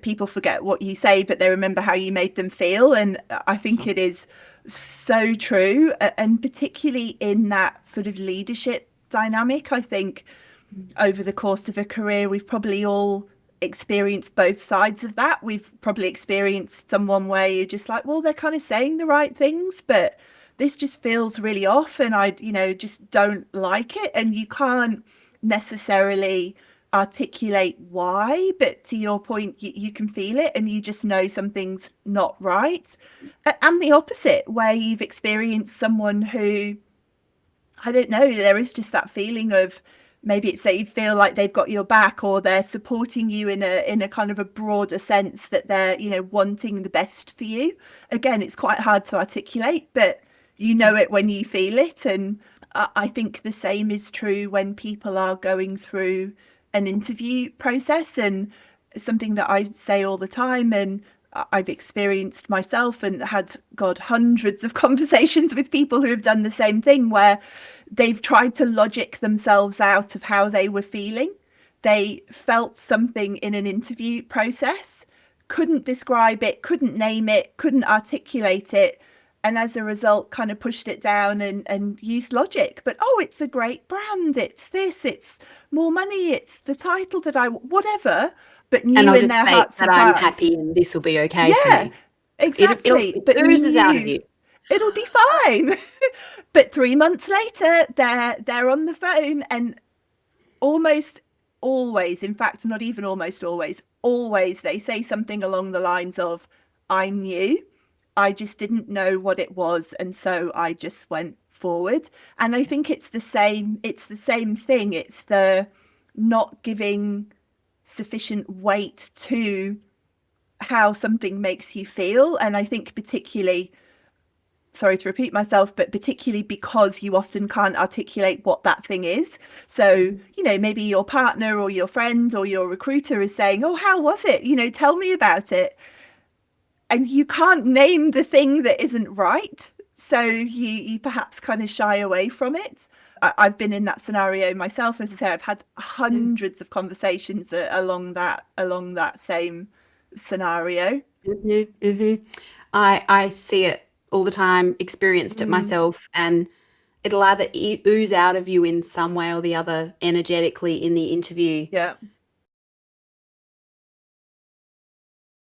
people forget what you say, but they remember how you made them feel. And I think it is so true. And particularly in that sort of leadership dynamic, I think over the course of a career, we've probably all experienced both sides of that. We've probably experienced someone where you're just like, well, they're kind of saying the right things, but this just feels really off and I, just don't like it. And you can't necessarily articulate why, but to your point, you can feel it and you just know something's not right. And the opposite, where you've experienced someone who, I don't know, there is just that feeling of maybe it's that you feel like they've got your back or they're supporting you in a kind of a broader sense that they're, wanting the best for you. Again, it's quite hard to articulate, but you know it when you feel it. And I think the same is true when people are going through an interview process, and something that I say all the time, and I've experienced myself and had, God, hundreds of conversations with people who have done the same thing, where they've tried to logic themselves out of how they were feeling. They felt something in an interview process, couldn't describe it, couldn't name it, couldn't articulate it. And as a result, kind of pushed it down and used logic. But, oh, it's a great brand. It's this, it's more money. It's the title that whatever. But knew in their hearts that of I'm hearts, happy and this will be okay for yeah, me. exactly. It oozes out of you. It'll be fine. But 3 months later, they're on the phone, and almost always, in fact, not even almost always they say something along the lines of, I knew, I just didn't know what it was, and so I just went forward. And I think it's the same thing. It's the not giving sufficient weight to how something makes you feel. And I think particularly, sorry to repeat myself, but particularly because you often can't articulate what that thing is. So, maybe your partner or your friend or your recruiter is saying, oh, how was it? Tell me about it. And you can't name the thing that isn't right. So you perhaps kind of shy away from it. I've been in that scenario myself. As I say, I've had hundreds of conversations along that same scenario. I see it all the time, experienced it myself, and it'll either ooze out of you in some way or the other energetically in the interview. Yeah.